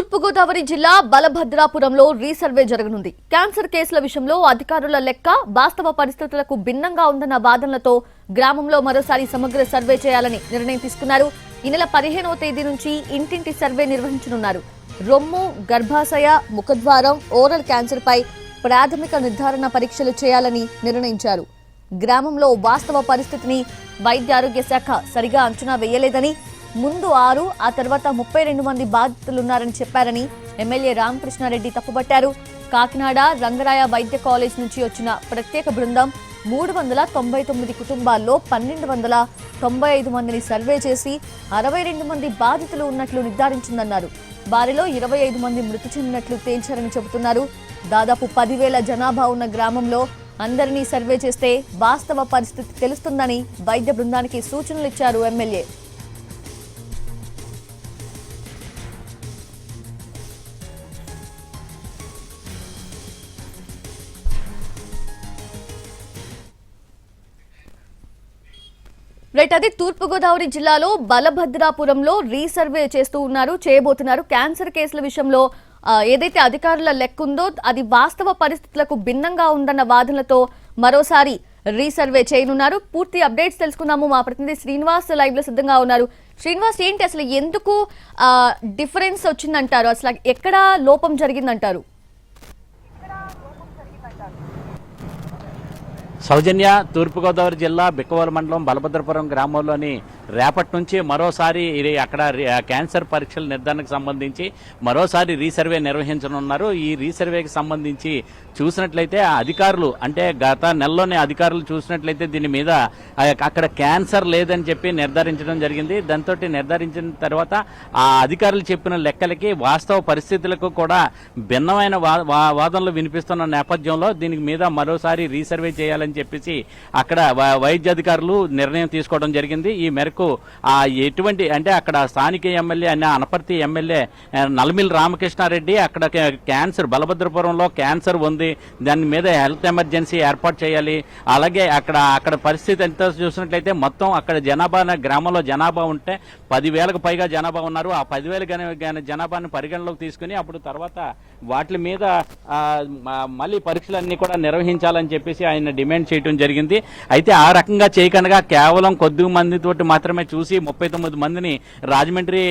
తూర్పుగోదావరి జిల్లా బలభద్రాపురంలో రీసర్వే జరగనుంది. క్యాన్సర్ కేసుల విషయంలో అధికారుల లెక్క వాస్తవ పరిస్థితులకు భిన్నంగా ఉందన్న వాదనలతో గ్రామంలో మరోసారి సమగ్ర సర్వే చేయాలని నిర్ణయం తీసుకున్నారు. ఈ నెల 15వ తేదీ నుంచి ఇంటింటి సర్వే నిర్వహించనున్నారు. రొమ్ము, గర్భాశయ, ముఖద్వారం, ఓరల్ క్యాన్సర్ పై ప్రాథమిక నిర్ధారణ పరీక్షలు చేయాలని నిర్ణయించారు. గ్రామంలో వాస్తవ పరిస్థితిని వైద్య ఆరోగ్య శాఖ సరిగా అంచనా వేయలేదని, ముందు 6 ఆ తర్వాత 32 మంది బాధితులున్నారని చెప్పారని ఎమ్మెల్యే రామకృష్ణారెడ్డి తప్పుపట్టారు. కాకినాడ రంగరాయ వైద్య కాలేజ్ నుంచి వచ్చిన ప్రత్యేక బృందం 399 కుటుంబాల్లో 1295 మందిని సర్వే చేసి 62 మంది బాధితులు ఉన్నట్లు నిర్ధారించిందన్నారు. వారిలో 25 మంది మృతి చెందినట్లు తేల్చారని చెబుతున్నారు. దాదాపు 10,000 జనాభా ఉన్న గ్రామంలో అందరినీ సర్వే చేస్తే వాస్తవ పరిస్థితి తెలుస్తుందని వైద్య బృందానికి సూచనలు ఇచ్చారు ఎమ్మెల్యే. అదే తూర్పుగోదావరి జిల్లాలో బలభద్రాపురంలో రీసర్వే చేయబోతున్నారు. క్యాన్సర్ కేసుల విషయంలో ఏదైతే అధికారుల లెక్క ఉందో అది వాస్తవ పరిస్థితులకు భిన్నంగా ఉందన్న వాదనలతో మరోసారి రీసర్వే చేయనున్నారు. పూర్తి అప్డేట్స్ తెలుసుకుందాము. మా ప్రతినిధి శ్రీనివాస్ లైవ్ లో సిద్ధంగా ఉన్నారు. శ్రీనివాస్, ఏంటి అసలు ఎందుకు డిఫరెన్స్ వచ్చిందంటారు? అసలు ఎక్కడ లోపం జరిగిందంటారు? సౌజన్య, తూర్పుగోదావరి జిల్లా బిక్కవోలు మండలం బలభద్రపురం గ్రామంలోని రేపటి నుంచి మరోసారి అక్కడ క్యాన్సర్ పరీక్షల నిర్ధారణకు సంబంధించి మరోసారి రీసర్వే నిర్వహించనున్నారు. ఈ రీసర్వేకి సంబంధించి చూసినట్లయితే అధికారులు అంటే గత నెలలోనే అధికారులు చూసినట్లయితే దీని మీద అక్కడ క్యాన్సర్ లేదని చెప్పి నిర్ధారించడం జరిగింది. దాంతో నిర్ధారించిన తర్వాత ఆ అధికారులు చెప్పిన లెక్కలకి వాస్తవ పరిస్థితులకు కూడా భిన్నమైన వాదనలు వినిపిస్తున్న నేపథ్యంలో దీని మీద మరోసారి రీసర్వే చేయాలని చెప్పేసి అక్కడ వైద్య అధికారులు నిర్ణయం తీసుకోవడం జరిగింది. ఈ మేరకు ఎటువంటి అంటే అక్కడ స్థానిక ఎమ్మెల్యే అనపర్తి ఎమ్మెల్యే నల్మిల్ రామకృష్ణారెడ్డి అక్కడ క్యాన్సర్ బలభద్రపురంలో క్యాన్సర్ ఉంది, దాని మీద హెల్త్ ఎమర్జెన్సీ ఏర్పాటు చేయాలి, అలాగే అక్కడ పరిస్థితి ఎంత చూసినట్లయితే మొత్తం అక్కడ గ్రామంలో జనాభా ఉంటే 10,000కు పైగా జనాభా ఉన్నారు. ఆ 10,000 జనాభాను పరిగణలోకి తీసుకుని అప్పుడు తర్వాత వాటి మీద మళ్ళీ పరీక్షలన్నీ కూడా నిర్వహించాలని చెప్పేసి ఆయన డిమాండ్ చేయడం జరిగింది. అయితే ఆ రకంగా చేయకుండా కేవలం కొద్ది మందితోటి మాత్రమే చూసి 39 మందిని రాజమండ్రి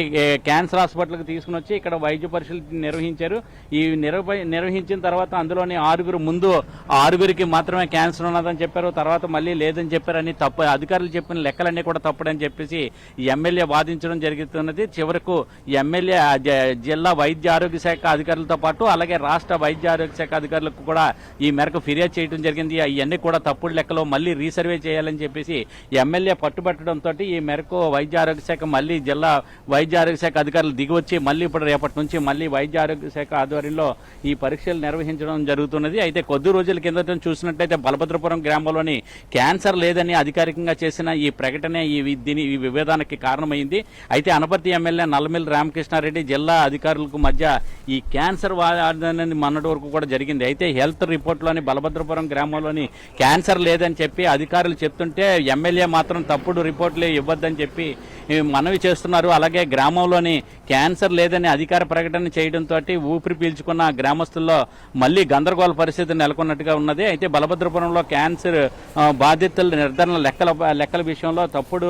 క్యాన్సర్ హాస్పిటల్కి తీసుకుని వచ్చి ఇక్కడ వైద్య పరీక్షలు నిర్వహించారు. ఈ నిర్వహించిన తర్వాత అందులోని 6 ముందు 6కి మాత్రమే క్యాన్సర్ ఉన్నదని చెప్పారు, తర్వాత మళ్ళీ లేదని చెప్పారని అధికారులు చెప్పిన లెక్కలన్నీ కూడా తప్పుడని చెప్పేసి ఎమ్మెల్యే వాదించడం జరుగుతున్నది. చివరకు ఎమ్మెల్యే జిల్లా వైద్య ఆరోగ్య శాఖ అధికారులతో పాటు అలాగే రాష్ట్ర వైద్య ఆరోగ్య శాఖ అధికారులకు కూడా ఈ మేరకు ఫిర్యాదు చేయడం జరిగింది. ఇవన్నీ కూడా తప్పుడు లెక్కలో మళ్ళీ రీసర్వే చేయాలని చెప్పేసి ఎమ్మెల్యే పట్టుబట్టడంతో ఈ మేరకు వైద్య ఆరోగ్య శాఖ మళ్ళీ జిల్లా వైద్య ఆరోగ్య శాఖ అధికారులు దిగివచ్చి మళ్ళీ ఇప్పుడు రేపటి నుంచి మళ్ళీ వైద్య ఆరోగ్య శాఖ ఆధ్వర్యంలో ఈ పరీక్షలు నిర్వహించడం జరుగుతున్నది. అయితే కొద్ది రోజుల కిందట చూసినట్లయితే బలభద్రపురం గ్రామంలోని క్యాన్సర్ లేదని అధికారికంగా చేసిన ఈ ప్రకటన ఈ విభేదానికి కారణమైంది. అయితే అనపర్తి ఎమ్మెల్యే నల్లమిల్లి రామకృష్ణారెడ్డి జిల్లా అధికారులకు మధ్య ఈ క్యాన్సర్ వాదన మొన్నటి వరకు కూడా జరిగింది. అయితే హెల్త్ రిపోర్ట్లోని బలభద్రపురం గ్రామంలోని క్యాన్సర్ లేదని చెప్పి అధికారులు చెప్తుంటే ఎమ్మెల్యే మాత్రం తప్పుడు రిపోర్టులే ఇవ్వద్దని చెప్పి మనవి చేస్తున్నారు. అలాగే గ్రామంలోని క్యాన్సర్ లేదని అధికార ప్రకటన చేయడంతో ఊపిరి పీల్చుకున్న గ్రామస్తుల్లో మళ్ళీ గందరగోళ పరిస్థితి నెలకొన్నట్టుగా ఉన్నది. అయితే బలభద్రపురంలో క్యాన్సర్ బాధితుల నిర్ధారణ లెక్కల విషయంలో తప్పుడు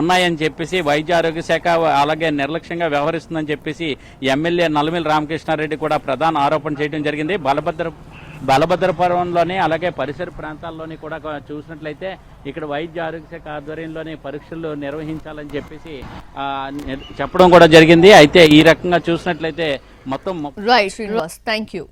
ఉన్నాయని చెప్పేసి వైద్య ఆరోగ్య శాఖ అలాగే నిర్లక్ష్యంగా వ్యవహరిస్తుందని చెప్పేసి ఎమ్మెల్యే నల్లమిల్లి రామకృష్ణారెడ్డి కూడా ప్రధాన ఆరోపణ చేయడం జరిగింది. బలభద్రపురంలోని అలాగే పరిసర ప్రాంతాల్లోని కూడా చూసినట్లయితే ఇక్కడ వైద్య ఆరోగ్య శాఖ ఆధ్వర్యంలోని పరీక్షలు నిర్వహించాలని చెప్పేసి చెప్పడం కూడా జరిగింది. అయితే ఈ రకంగా చూసినట్లయితే మొత్తం రైట్ శ్రీనివాస్, థ్యాంక్ యూ.